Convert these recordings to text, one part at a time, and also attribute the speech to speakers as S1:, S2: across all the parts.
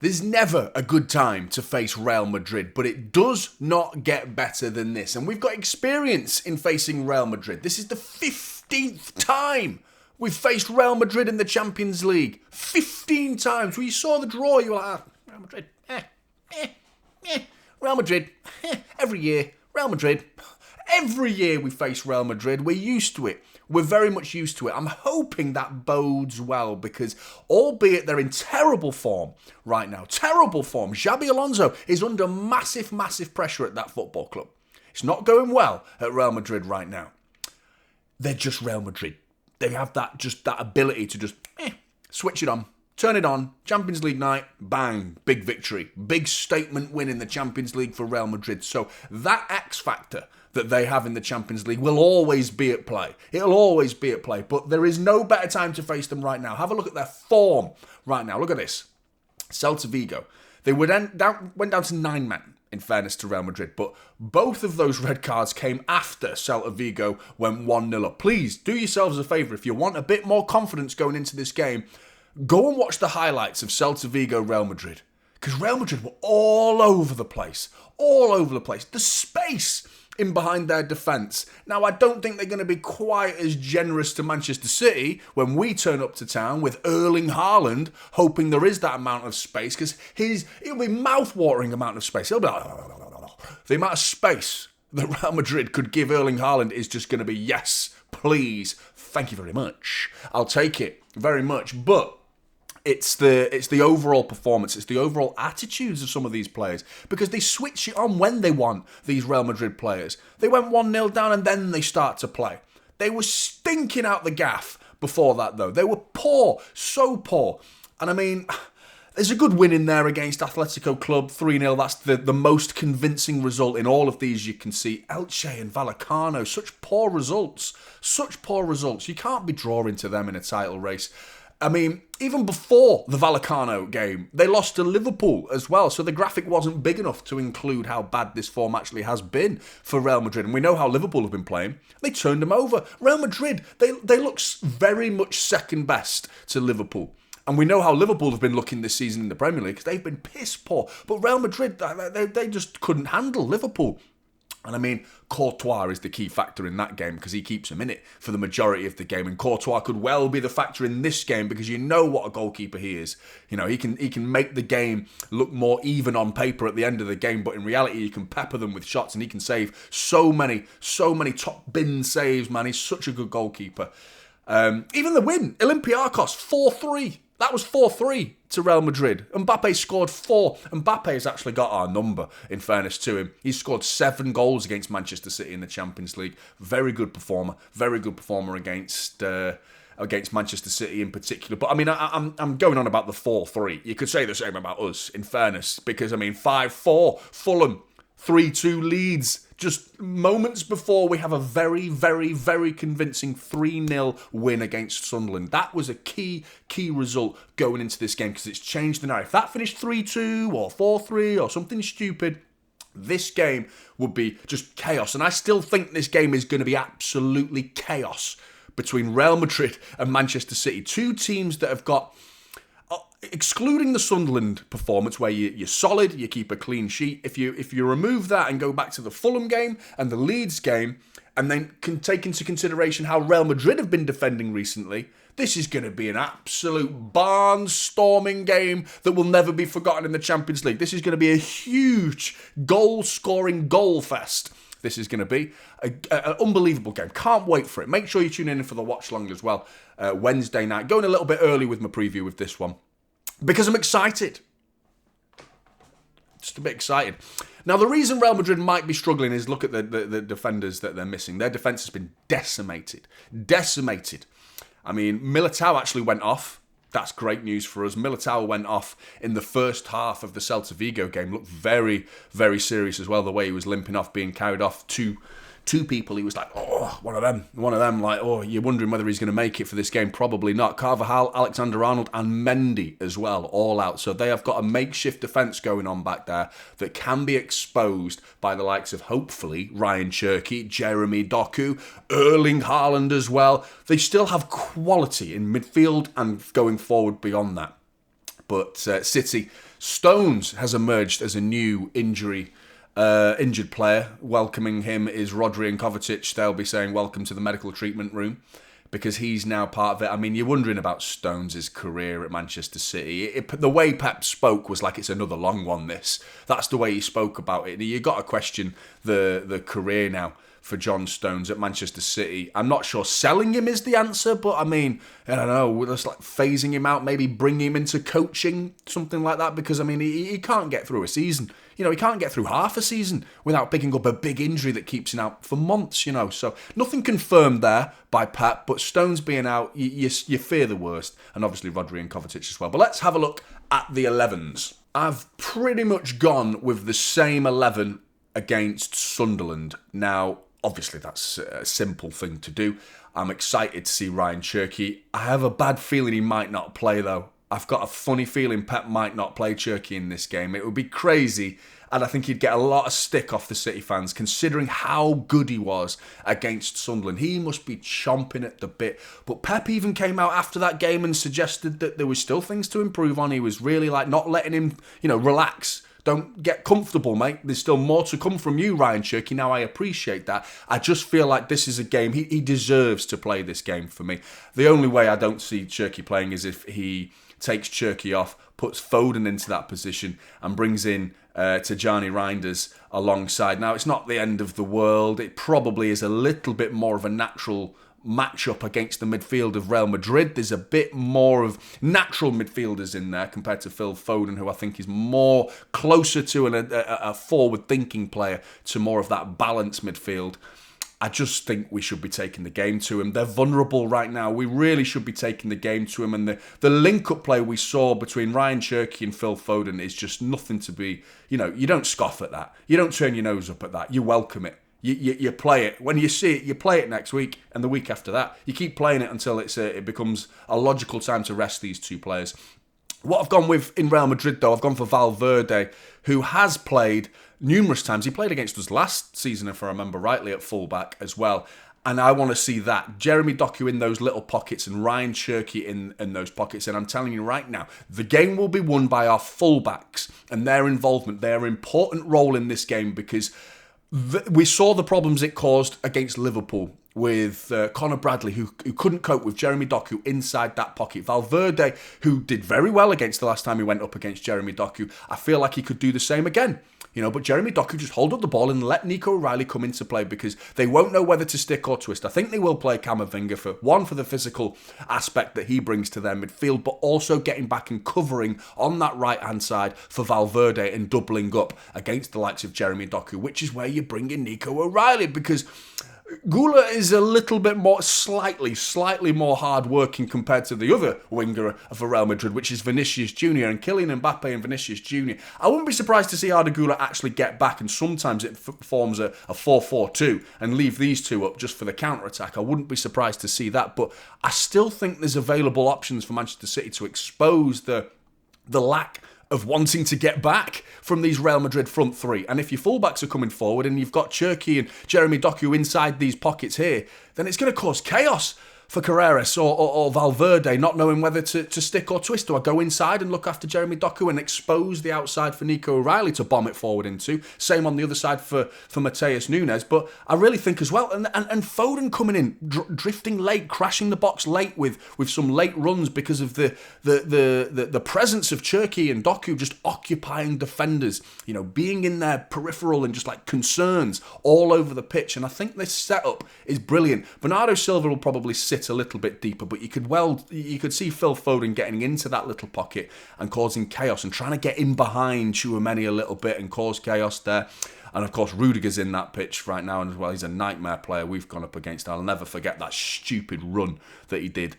S1: There's never a good time to face Real Madrid, but it does not get better than this. And we've got experience in facing Real Madrid. This is the 15th time we've faced Real Madrid in the Champions League. 15 times. When you saw the draw, you were like, Real Madrid, Real Madrid, every year, Real Madrid. Every year we face Real Madrid, we're used to it. We're very much used to it. I'm hoping that bodes well because, albeit they're in terrible form right now, terrible form, Xabi Alonso is under massive, massive pressure at that football club. It's not going well at Real Madrid right now. They're just Real Madrid. They have that ability to just switch it on, turn it on, Champions League night, bang, big victory. Big statement win in the Champions League for Real Madrid. So that X factor that they have in the Champions League will always be at play. It'll always be at play, but there is no better time to face them right now. Have a look at their form right now. Look at this. Celta Vigo. They went down to 9 men, in fairness to Real Madrid, but both of those red cards came after Celta Vigo went 1-0 up. Please, do yourselves a favour. If you want a bit more confidence going into this game, go and watch the highlights of Celta Vigo Real Madrid. Because Real Madrid were all over the place. All over the place. The space in behind their defence. Now, I don't think they're going to be quite as generous to Manchester City when we turn up to town with Erling Haaland, hoping there is that amount of space, because it'll be mouth-watering amount of space. He'll be like, the amount of space that Real Madrid could give Erling Haaland is just going to be, yes, please, thank you very much. I'll take it very much, but it's the overall performance, it's the overall attitudes of some of these players, because they switch it on when they want, these Real Madrid players. They went 1-0 down and then they start to play. They were stinking out the gaff before that, though. They were poor, so poor. And I mean, there's a good win in there against Atletico Club, 3-0. That's the most convincing result in all of these you can see. Elche and Vallecano, such poor results. Such poor results. You can't be drawing to them in a title race. I mean, even before the Vallecano game, they lost to Liverpool as well. So the graphic wasn't big enough to include how bad this form actually has been for Real Madrid. And we know how Liverpool have been playing. They turned them over. Real Madrid, they look very much second best to Liverpool. And we know how Liverpool have been looking this season in the Premier League, because they've been piss poor. But Real Madrid, they just couldn't handle Liverpool. And I mean, Courtois is the key factor in that game because he keeps them in it for the majority of the game. And Courtois could well be the factor in this game because you know what a goalkeeper he is. You know, he can make the game look more even on paper at the end of the game, but in reality, you can pepper them with shots and he can save so many top bin saves, man. He's such a good goalkeeper. Even the win, Olympiacos, 4-3. That was 4-3 to Real Madrid. Mbappe scored 4. Mbappe's actually got our number, in fairness to him. He scored 7 goals against Manchester City in the Champions League. Very good performer. Very good performer against Manchester City in particular. But I mean, I'm going on about the 4-3. You could say the same about us, in fairness, because I mean, 5-4 Fulham, 3-2 Leeds. Just moments before we have a very, very, very convincing 3-0 win against Sunderland. That was a key result going into this game because it's changed the narrative. If that finished 3-2 or 4-3 or something stupid, this game would be just chaos. And I still think this game is going to be absolutely chaos between Real Madrid and Manchester City. Two teams that have got, excluding the Sunderland performance where you're solid, you keep a clean sheet, if you remove that and go back to the Fulham game and the Leeds game and then can take into consideration how Real Madrid have been defending recently, this is going to be an absolute barnstorming game that will never be forgotten in the Champions League. This is going to be a huge goal-scoring goal fest. This is going to be an unbelievable game. Can't wait for it. Make sure you tune in for the watch long as well. Wednesday night. Going a little bit early with my preview with this one, because I'm excited. Just a bit excited. Now, the reason Real Madrid might be struggling is look at the defenders that they're missing. Their defence has been decimated. Decimated. I mean, Militao actually went off. That's great news for us. Militao went off in the first half of the Celta Vigo game. Looked very, very serious as well. The way he was limping off, being carried off two people. He was like, oh, one of them. Like, oh, you're wondering whether he's going to make it for this game. Probably not. Carvajal, Alexander-Arnold and Mendy as well, all out. So they have got a makeshift defence going on back there that can be exposed by the likes of, hopefully, Ryan Cherky, Jeremy Doku, Erling Haaland as well. They still have quality in midfield and going forward beyond that. But City Stones has emerged as a new injured player. Welcoming him is Rodri and Kovacic. They'll be saying welcome to the medical treatment room, because he's now part of it. I mean, you're wondering about Stones' career at Manchester City. The way Pep spoke was like it's another long one, this. That's the way he spoke about it. You've got to question the career now for John Stones at Manchester City. I'm not sure selling him is the answer, but I mean, I don't know, just like phasing him out, maybe bring him into coaching, something like that, because I mean, he can't get through a season. He can't get through half a season without picking up a big injury that keeps him out for months, So nothing confirmed there by Pep, but Stones being out, you fear the worst. And obviously Rodri and Kovacic as well. But let's have a look at the 11s. I've pretty much gone with the same 11 against Sunderland. Now, obviously that's a simple thing to do. I'm excited to see Ryan Cherky. I have a bad feeling he might not play though. I've got a funny feeling Pep might not play Cherky in this game. It would be crazy, and I think he'd get a lot of stick off the City fans, considering how good he was against Sunderland. He must be chomping at the bit. But Pep even came out after that game and suggested that there was still things to improve on. He was really like not letting him, relax. Don't get comfortable, mate. There's still more to come from you, Ryan Cherky. Now, I appreciate that. I just feel like this is a game. He deserves to play this game for me. The only way I don't see Cherky playing is if he takes Cherky off, puts Foden into that position, and brings in Tijani Reinders alongside. Now, it's not the end of the world. It probably is a little bit more of a natural matchup against the midfield of Real Madrid. There's a bit more of natural midfielders in there compared to Phil Foden, who I think is more closer to a forward-thinking player, to more of that balanced midfield. I just think we should be taking the game to him. They're vulnerable right now. We really should be taking the game to him. And the link-up play we saw between Ryan Cherky and Phil Foden is just nothing to be... you don't scoff at that. You don't turn your nose up at that. You welcome it. You play it. When you see it, you play it next week and the week after that. You keep playing it until it becomes a logical time to rest these two players. What I've gone with in Real Madrid, though, I've gone for Valverde, who has played numerous times. He played against us last season, if I remember rightly, at fullback as well. And I want to see that. Jeremy Doku in those little pockets and Ryan Cherky in those pockets. And I'm telling you right now, the game will be won by our fullbacks and their involvement, their important role in this game, because we saw the problems it caused against Liverpool with Conor Bradley, who couldn't cope with Jeremy Doku inside that pocket. Valverde, who did very well against the last time he went up against Jeremy Doku. I feel like he could do the same again. But Jeremy Doku just hold up the ball and let Nico O'Reilly come into play, because they won't know whether to stick or twist. I think they will play Camavinga for the physical aspect that he brings to their midfield, but also getting back and covering on that right-hand side for Valverde and doubling up against the likes of Jeremy Doku, which is where you bring in Nico O'Reilly, because Gula is a little bit more, slightly more hard-working compared to the other winger for Real Madrid, which is Vinicius Jr. and Kylian Mbappe and Vinicius Jr. I wouldn't be surprised to see Arda Gula actually get back, and sometimes it forms a 4-4-2 and leave these two up just for the counter-attack. I wouldn't be surprised to see that, but I still think there's available options for Manchester City to expose the lack of wanting to get back from these Real Madrid front three. And if your fullbacks are coming forward and you've got Cherky and Jeremy Doku inside these pockets here, then it's going to cause chaos for Carreras or Valverde, not knowing whether to stick or twist. Do I go inside and look after Jeremy Doku and expose the outside for Nico O'Reilly to bomb it forward into? Same on the other side for Mateus Nunes. But I really think as well, and Foden coming in, drifting late, crashing the box late with some late runs because of the presence of Cherky and Doku just occupying defenders, being in their peripheral and just like concerns all over the pitch. And I think this setup is brilliant. Bernardo Silva will probably sit a little bit deeper, but you could see Phil Foden getting into that little pocket and causing chaos and trying to get in behind Tchouaméni a little bit and cause chaos there. And of course, Rudiger's in that pitch right now as well. He's a nightmare player we've gone up against. I'll never forget that stupid run that he did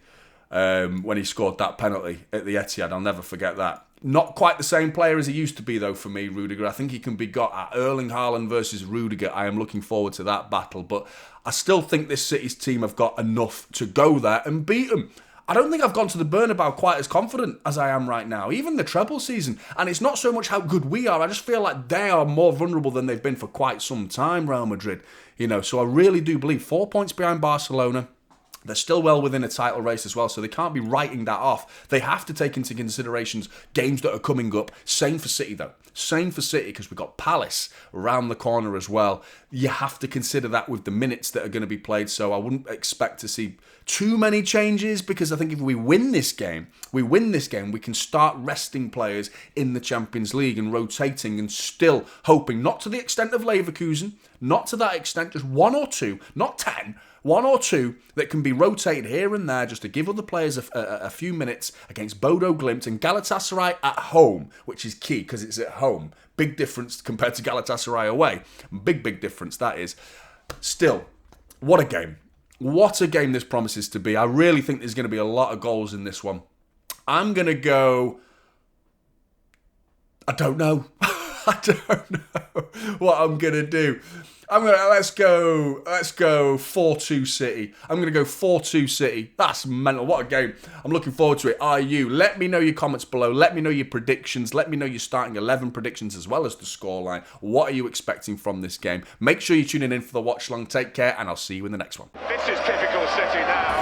S1: when he scored that penalty at the Etihad. I'll never forget that. Not quite the same player as he used to be, though, for me, Rudiger. I think he can be got at Erling Haaland versus Rudiger. I am looking forward to that battle. But I still think this City's team have got enough to go there and beat them. I don't think I've gone to the Bernabeu quite as confident as I am right now. Even the treble season. And it's not so much how good we are. I just feel like they are more vulnerable than they've been for quite some time, Real Madrid. So I really do believe 4 points behind Barcelona. They're still well within a title race as well, so they can't be writing that off. They have to take into considerations games that are coming up. Same for City, though. Same for City, because we've got Palace around the corner as well. You have to consider that with the minutes that are going to be played, so I wouldn't expect to see too many changes, because I think if we win this game, we can start resting players in the Champions League and rotating and still hoping, not to the extent of Leverkusen, not to that extent, just one or two, not 10, one or two that can be rotated here and there just to give other players a few minutes against Bodo Glimt and Galatasaray at home, which is key because it's at home. Big difference compared to Galatasaray away. Big difference, that is. Still, what a game. What a game this promises to be. I really think there's going to be a lot of goals in this one. I'm going to go... I don't know. I don't know what I'm going to do. Let's go 4-2 City. I'm going to go 4-2 City. That's mental. What a game. I'm looking forward to it. Are you? Let me know your comments below. Let me know your predictions. Let me know your starting 11 predictions as well as the scoreline. What are you expecting from this game? Make sure you're tuning in for the watch long. Take care, and I'll see you in the next one.
S2: This is typical City now.